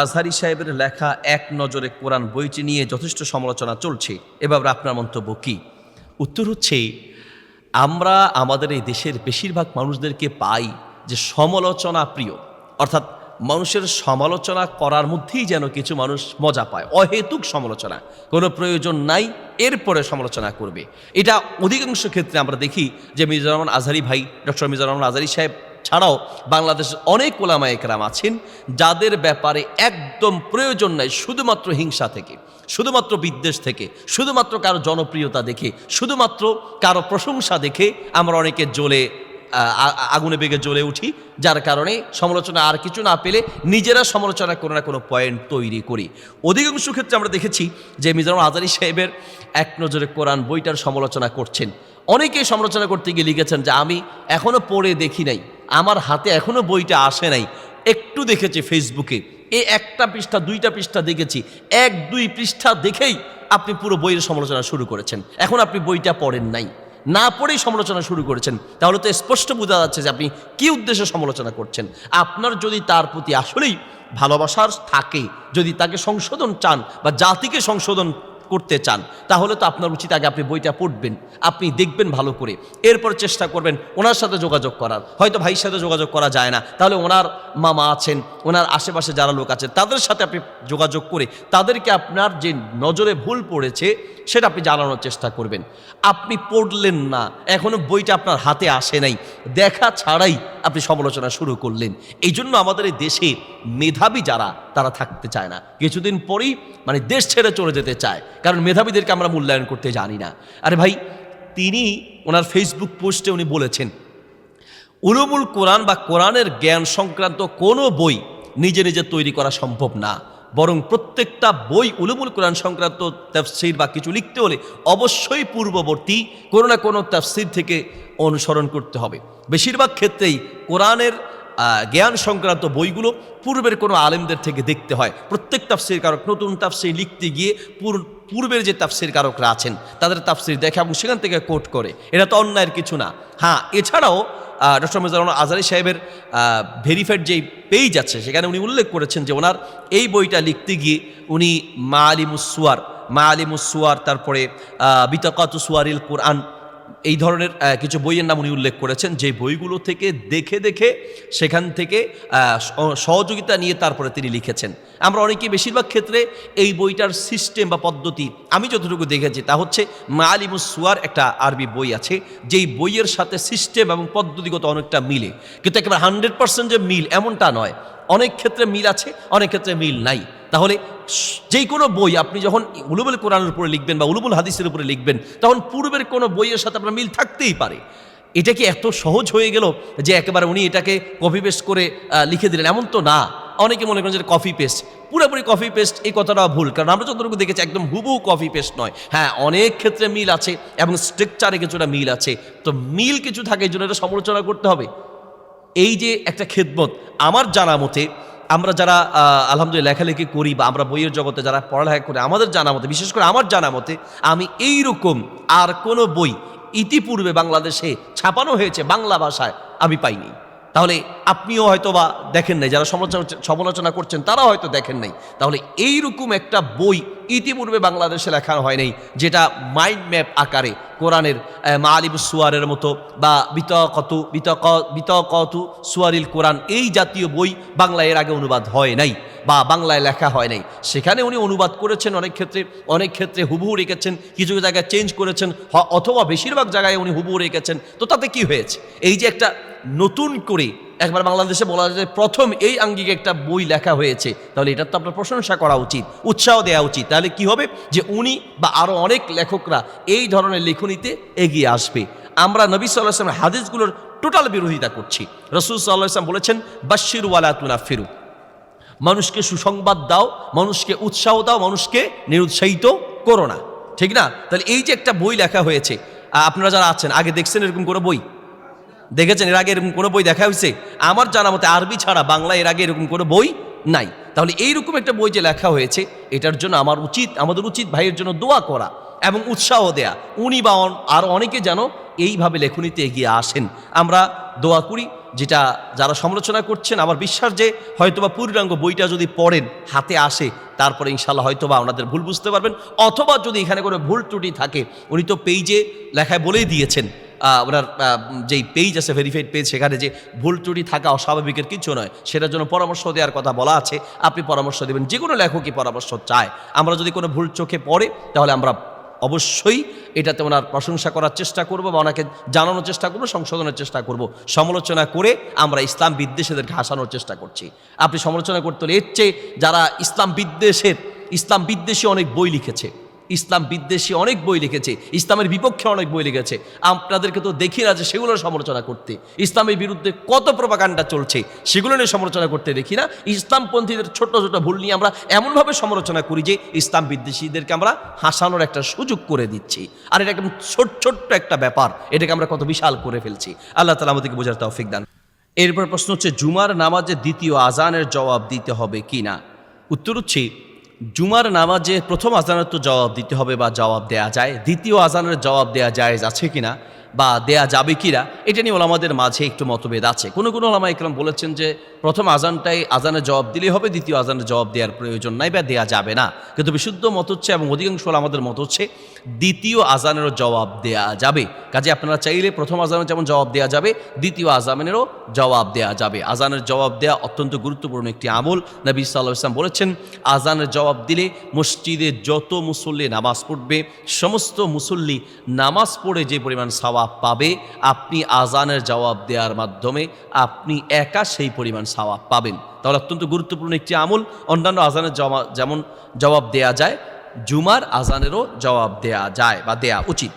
আজহারী সাহেবের লেখা এক নজরে কোরআন বইটি নিয়ে যথেষ্ট সমালোচনা চলছে। এভাবে আপনার মন্তব্য কী? উত্তর হচ্ছে, আমরা আমাদের এই দেশের বেশিরভাগ মানুষদেরকে পাই যে সমালোচনা প্রিয়, অর্থাৎ মানুষের সমালোচনা করার মধ্যেই যেন কিছু মানুষ মজা পায়। অহেতুক সমালোচনা, কোনো প্রয়োজন নাই, এরপরে সমালোচনা করবে। এটা অধিকাংশ ক্ষেত্রে আমরা দেখি যে মির্জা রহমান আজহারী ভাই, ডক্টর মির্জা রহমান আজহারী সাহেব ছাড়াও বাংলাদেশের অনেক ওলামায়ে কেরাম আছেন যাদের ব্যাপারে একদম প্রয়োজন নাই, শুধুমাত্র হিংসা থেকে, শুধুমাত্র বিদ্বেষ থেকে, শুধুমাত্র কারো জনপ্রিয়তা দেখে, শুধুমাত্র কারো প্রশংসা দেখে আমরা অনেকে আগুনে বেগে জ্বলে উঠি, যার কারণে সমালোচনা আর কিছু না পেলে নিজেরা সমালোচনা করে না কোনো পয়েন্ট তৈরি করি। অধিকাংশ ক্ষেত্রে আমরা দেখেছি যে মির্জা রহমান আজহারী সাহেবের এক নজরে কোরআন বইটার সমালোচনা করছেন। অনেকেই সমালোচনা করতে গিয়ে লিখেছেন যে আমি এখনও পড়ে দেখি নাই, আমার হাতে এখনও বইটা আসে নাই, একটু দেখেছি ফেসবুকে, এই একটা পৃষ্ঠা দুইটা পৃষ্ঠা দেখেছি, এক দুই পৃষ্ঠা দেখেই আপনি পুরো বইয়ের সমালোচনা শুরু করেছেন। এখন আপনি বইটা পড়েন নাই, না পড়েই সমালোচনা শুরু করেছেন, তাহলে তো স্পষ্ট বোঝা যাচ্ছে যে আপনি কী উদ্দেশ্যে সমালোচনা করছেন। আপনার যদি তার প্রতি আসলেই ভালোবাসার থাকে, যদি তাকে সংশোধন চান বা জাতিকে সংশোধন করতে চান, তাহলে তো আপনার উচিত আগে আপনি বইটা পড়বেন, আপনি দেখবেন ভালো করে, এরপর চেষ্টা করবেন ওনার সাথে যোগাযোগ করার। হয়তো ভাইয়ের সাথে যোগাযোগ করা যায় না, তাহলে ওনার মামা আছেন, ওনার আশেপাশে যারা লোক আছেন তাদের সাথে আপনি যোগাযোগ করে তাদেরকে আপনার যে নজরে ভুল পড়েছে সেটা আপনি জানানোর চেষ্টা করবেন। আপনি পড়লেন না, এখনো বইটা আপনার হাতে আসে নাই, দেখা ছাড়াই আপনি সমালোচনা শুরু করলেন। এই জন্য আমাদের এই দেশে মেধাবী যারা, তারা থাকতে চায় না, কিছুদিন পরেই মানে দেশ ছেড়ে চলে যেতে চায়, কারণ মেধাবীদেরকে আমরা মূল্যায়ন করতে জানি না। আরে ভাই, তিনি ওনার ফেসবুক পোস্টে উনি বলেছেন উলুমুল কোরআন বা কোরআনের জ্ঞান সংক্রান্ত কোনো বই নিজে নিজে তৈরি করা সম্ভব না, বরং প্রত্যেকটা বই উলুমুল কোরআন সংক্রান্ত তাফসীর বা কিছু লিখতে হলে অবশ্যই পূর্ববর্তী কোনো না কোনো তাফসীর থেকে অনুসরণ করতে হবে। বেশিরভাগ ক্ষেত্রেই কোরআনের জ্ঞান সংক্রান্ত বইগুলো পূর্বের কোনো আলেমদের থেকে দেখতে হয়। প্রত্যেক তাফসীর কারক নতুন তাফসীর লিখতে গিয়ে পূর্বের যে তাফসীর কারকরা আছেন তাদের তাফসীর দেখে এবং সেখান থেকে কোট করে, এটা তো অন্যায়ের কিছু না। হ্যাঁ, এছাড়াও ডক্টর মির্জা রহমান আজহারী সাহেবের ভেরিফাইড যেই পেজ আছে সেখানে উনি উল্লেখ করেছেন যে ওনার এই বইটা লিখতে গিয়ে উনি মাআলিমুস সুয়ার, তারপরে বিতাকাতু সুয়ারিল কোরআন, এই ধরনের কিছু বইয়ের নাম উনি উল্লেখ করেছেন, যে বইগুলো থেকে দেখে দেখে সেখান থেকে সহযোগিতা নিয়ে তারপরে তিনি লিখেছেন। আমরা অনেকেই বেশিরভাগ ক্ষেত্রে এই বইটার সিস্টেম বা পদ্ধতি, আমি যতটুকু দেখেছি তা হচ্ছে মাআলিমুস সুয়ার একটা আরবি বই আছে, যেই বইয়ের সাথে সিস্টেম এবং পদ্ধতিগত অনেকটা মিলে, কিন্তু একেবারে 100% যে মিল এমনটা নয়, অনেক ক্ষেত্রে মিল আছে, অনেক ক্ষেত্রে মিল নাই। তাহলে যেই কোনো বই আপনি যখন উলুমুল কোরআনের উপরে লিখবেন বা উলুমুল হাদিসের উপরে লিখবেন, তখন পূর্বের কোনো বইয়ের সাথে আপনার মিল থাকতেই পারে। এটা কি এত সহজ হয়ে গেল যে একেবারে উনি এটাকে কপি পেস্ট করে লিখে দিলেন? এমন তো না। অনেকে মনে করেন যে কপি পেস্ট, পুরোপুরি কপি পেস্ট এই কথাটা ভুল, কারণ আমরা যতটুকু দেখেছি একদম হুবহু কপি পেস্ট নয়। হ্যাঁ, অনেক ক্ষেত্রে মিল আছে এবং স্ট্রাকচারে কিছুটা মিল আছে, তো মিল কিছু থাকে, এই জন্য এটা সমালোচনা করতে হবে। এই যে একটা খেদমত, আমার জানা মতে আমরা যারা আলহামদুলিল্লাহ লেখালেখি করি বা আমরা বইয়ের জগতে যারা পড়ালেখা করি, আমাদের জানা মতে, বিশেষ করে আমার জানা মতে, আমি এই রকম আর কোনো বই ইতিপূর্বে বাংলাদেশে ছাপানো হয়েছে বাংলা ভাষায় আমি পাইনি। তাহলে আপনিও হয়তো বা দেখেন নাই, যারা সমালোচনা করছেন তারাও হয়তো দেখেন নাই। তাহলে এইরকম একটা বই ইতিপূর্বে বাংলাদেশে লেখা হয় নাই, যেটা মাইন্ড ম্যাপ আকারে কোরআনের মাআলিমুস সুয়ারের মতো বা বিতাকাতু সুয়ারিল কোরআন, এই জাতীয় বই বাংলায় এর আগে অনুবাদ হয় নাই বা বাংলায় লেখা হয় নাই। সেখানে উনি অনুবাদ করেছেন, অনেক ক্ষেত্রে হুবহু রেখেছেন, কিছু জায়গায় চেঞ্জ করেছেন, অথবা বেশিরভাগ জায়গায় উনি হুবহু রেখেছেন। তো তাতে কি হয়েছে? এই যে একটা নতুন করে একবার বাংলাদেশে বলা যায় প্রথম এই আঙ্গিকে একটা বই লেখা হয়েছে, তাহলে এটার তো আপনার প্রশংসা করা উচিত, উৎসাহ দেওয়া উচিত। তাহলে কি হবে যে উনি বা আরও অনেক লেখকরা এই ধরনের লেখনীতে এগিয়ে আসবে। আমরা নবী সাল্লাল্লাহু আলাইহি ওয়াসাল্লামের হাদিসগুলোর টোটাল বিরোধিতা করছি। রাসূল সাল্লাল্লাহু আলাইহি ওয়াসাল্লাম বলেছেন, বাশশিরু ওয়ালা তুনাফিরু, মানুষকে সুসংবাদ দাও, মানুষকে উৎসাহ দাও, মানুষকে নিরুৎসাহিত করো না, ঠিক না? তাহলে এই যে একটা বই লেখা হয়েছে, আপনারা যারা আছেন আগে দেখছেন এরকম কোনো বই দেখেছেন? এর আগে এরকম কোনো বই দেখা হয়েছে? আমার জানা মতে আরবি ছাড়া বাংলা এর আগে এরকম কোনো বই নাই। তাহলে এইরকম একটা বই যে লেখা হয়েছে, এটার জন্য আমাদের উচিত ভাইয়ের জন্য দোয়া করা এবং উৎসাহ দেয়া, উনি বা আরও অনেকে যেন এইভাবে লেখনীতে এগিয়ে আসেন। আমরা দোয়া করি যেটা যারা সমালোচনা করছেন, আমার বিশ্বাস যে হয়তোবা পূর্ণাঙ্গ বইটা যদি পড়েন, হাতে আসে, তারপরে ইনশাল্লাহ হয়তোবা ওনাদের ভুল বুঝতে পারবেন। অথবা যদি এখানে কোনো ভুল ত্রুটি থাকে, উনি তো পেজে লেখায় বলেই দিয়েছেন, ওনার যেই পেজ আছে ভেরিফাইড পেজ, সেখানে যে ভুল ত্রুটি থাকা অস্বাভাবিকের কিছু নয়, সেটার জন্য পরামর্শ দেওয়ার কথা বলা আছে। আপনি পরামর্শ দেবেন, যে কোনো লেখকই পরামর্শ চায়। আমরা যদি কোনো ভুল চোখে পড়ে, তাহলে আমরা অবশ্যই এটাতে ওনার প্রশংসা করার চেষ্টা করব বা ওনাকে জানানোর চেষ্টা করব, সংশোধনের চেষ্টা করব। সমালোচনা করে আমরা ইসলাম বিদ্বেষীদেরকে হাসানোর চেষ্টা করছি। আপনি সমালোচনা করতে হলে এর চেয়ে যারা ইসলাম বিদ্বেষী অনেক বই লিখেছে, ইসলামের বিপক্ষে অনেক বই লিখেছে, আপনাদেরকে তো দেখি না যে সেগুলোর সমালোচনা করতে। ইসলামের বিরুদ্ধে কত প্রপাগান্ডা চলছে, সেগুলো নিয়ে সমালোচনা করতে দেখি না। ইসলামপন্থীদের ছোট ছোট ভুল নিয়ে আমরা এমনভাবে সমালোচনা করি যে ইসলাম বিদ্বেষীদেরকে আমরা হাসানোর একটা সুযোগ করে দিচ্ছি। আর এটা একদম ছোট্ট একটা ব্যাপার, এটাকে আমরা কত বিশাল করে ফেলছি। আল্লাহ তাআলা আমাদেরকে বোঝার তৌফিক দান। এরপর প্রশ্ন হচ্ছে, জুমার নামাজে দ্বিতীয় আজানের জবাব দিতে হবে কি না? উত্তর হচ্ছে, জুমার নামাজে প্রথম আজানের তো জবাব দিতে হবে বা জবাব দেয়া যায়, দ্বিতীয় আজানের জবাব দেয়া জায়েজ আছে কিনা বা দেয়া যাবে কিনা, এটা নিয়ে ওলামাদের মাঝে একটু মতভেদ আছে। কোনো ওলামা ইকরাম বলেছেন যে প্রথম আজানের জবাব দিলেই হবে, দ্বিতীয় আজানের জবাব দেওয়ার প্রয়োজন নাই বা দেয়া যাবে না। কিন্তু বিশুদ্ধ মত হচ্ছে, এবং অধিকাংশ আমাদের মত হচ্ছে, দ্বিতীয় আজানেরও জবাব দেয়া যাবে। কাজে আপনারা চাইলে প্রথম আজানের যেমন জবাব দেয়া যাবে, দ্বিতীয় আজানেরও জবাব দেয়া যাবে। আজানের জবাব দেয়া অত্যন্ত গুরুত্বপূর্ণ একটি আমল। নবী সাল্লাল্লাহু আলাইহি ওয়াসাল্লাম বলেছেন, আজানের জবাব দিলে মসজিদে যত মুসল্লি নামাজ পড়বে, সমস্ত মুসল্লি নামাজ পড়ে যে পরিমাণ সওয়াব পাবে, আপনি আজানের জবাব দেওয়ার মাধ্যমে আপনি একা সেই পরিমাণ সওয়াব পাবেন। তাহলে অত্যন্ত গুরুত্বপূর্ণ একটি আমল। অন্যান্য আজানের যেমন জবাব দেয়া যায়, জুমার আজানেরও জবাব দেয়া যায় বা দেয়া উচিত।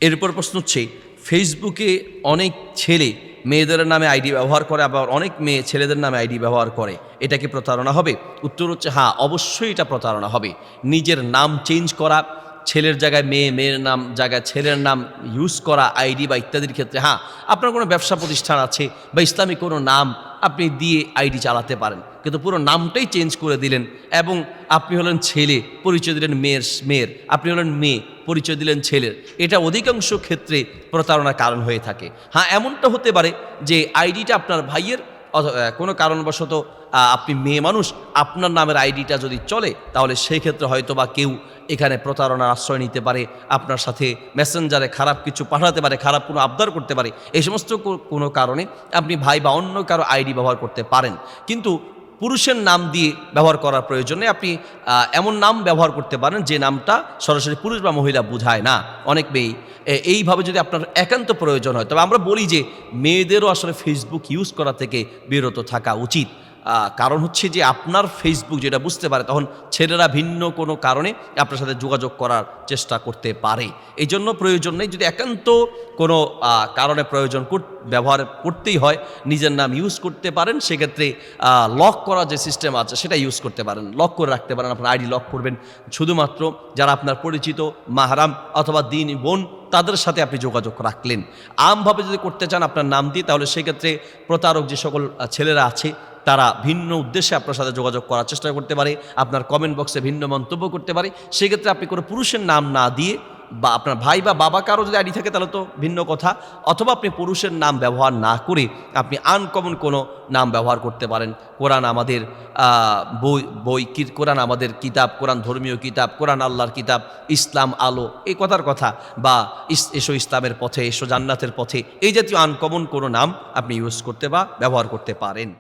এরপর প্রশ্ন হচ্ছে, ফেসবুকে অনেক ছেলে মেয়েদের নামে আইডি ব্যবহার করে, আবার অনেক মেয়ে ছেলেদের নামে আইডি ব্যবহার করে, এটা কি প্রতারণা হবে? উত্তর হচ্ছে, হ্যাঁ, অবশ্যই এটা প্রতারণা হবে। নিজের নাম চেঞ্জ করা, ছেলের জায়গায় মেয়ে, মেয়ের নাম জায়গায় ছেলের নাম ইউজ করা আইডি বা ইত্যাদির ক্ষেত্রে, হ্যাঁ, আপনার কোনো ব্যবসা প্রতিষ্ঠান আছে বা ইসলামী কোনো নাম আপনি দিয়ে আইডি চালাতে পারেন, কিন্তু পুরো নামটাই চেঞ্জ করে দিলেন এবং আপনি হলেন ছেলে, পরিচয় দিলেন মেয়ের, আপনি হলেন মেয়ে, পরিচয় দিলেন ছেলের, এটা অধিকাংশ ক্ষেত্রে প্রতারণার কারণ হয়ে থাকে। হ্যাঁ, এমনটা হতে পারে যে আইডিটা আপনার ভাইয়ের, কোনো কারণবশত আপনি মেয়ে মানুষ, আপনার নামের আইডিটা যদি চলে, তাহলে সেই ক্ষেত্রে হয়তো বা কেউ এখানে প্রতারণার আশ্রয় নিতে পারে, আপনার সাথে মেসেঞ্জারে খারাপ কিছু পাঠাতে পারে, খারাপ কোনো আবদার করতে পারে। এই সমস্ত কোনো কারণে আপনি ভাই বা অন্য কারো আইডি ব্যবহার করতে পারেন, কিন্তু পুরুষের নাম দিয়ে ব্যবহার করার প্রয়োজনে আপনি এমন নাম ব্যবহার করতে পারেন যে নামটা সরাসরি পুরুষ বা মহিলা বোঝায় না। অনেক মেয়ে এইভাবে যদি আপনার একান্ত প্রয়োজন হয়, তবে আমরা বলি যে মেয়েদেরও আসলে ফেসবুক ইউজ করা থেকে বিরত থাকা উচিত। কারণ হচ্ছে যে আপনার ফেসবুক যেটা বুঝতে পারে, তখন ছেলেরা ভিন্ন কোনো কারণে আপনার সাথে যোগাযোগ করার চেষ্টা করতে পারে। এই জন্য প্রয়োজন নেই। যদি একান্ত কোনো কারণে ব্যবহার করতেই হয়, নিজের নাম ইউজ করতে পারেন, সেক্ষেত্রে লক করার যে সিস্টেম আছে সেটা ইউজ করতে পারেন, লক করে রাখতে পারেন। আপনার আইডি লক করবেন, শুধুমাত্র যারা আপনার পরিচিত মাহরাম অথবা দিনী বোন, তাদের সাথে আপনি যোগাযোগ রাখলেন। আমভাবে যদি করতে চান আপনার নাম দিয়ে, তাহলে সেক্ষেত্রে প্রতারক যে সকল ছেলেরা আছে, তারা ভিন্ন উদ্দেশ্যে আপনার সাথে যোগাযোগ করার চেষ্টা করতে পারে, আপনার কমেন্ট বক্সে ভিন্ন মন্তব্য করতে পারে। সেক্ষেত্রে আপনি কোনো পুরুষের নাম না দিয়ে, বা আপনার ভাই বা বাবা কারো যদি আইডি থাকে তাহলে তো ভিন্ন কথা, অথবা আপনি পুরুষের নাম ব্যবহার না করে আপনি আনকমন কোনো নাম ব্যবহার করতে পারেন। কোরআন আমাদের কোরআন আমাদের কিতাব, কোরআন ধর্মীয় কিতাব, কোরআন আল্লাহর কিতাব, ইসলাম আলো, এই কথার কথা, বা এসো ইসলামের পথে, এসো জান্নাতের পথে, এই জাতীয় আনকমন কোনো নাম আপনি ইউজ করতে বা ব্যবহার করতে পারেন।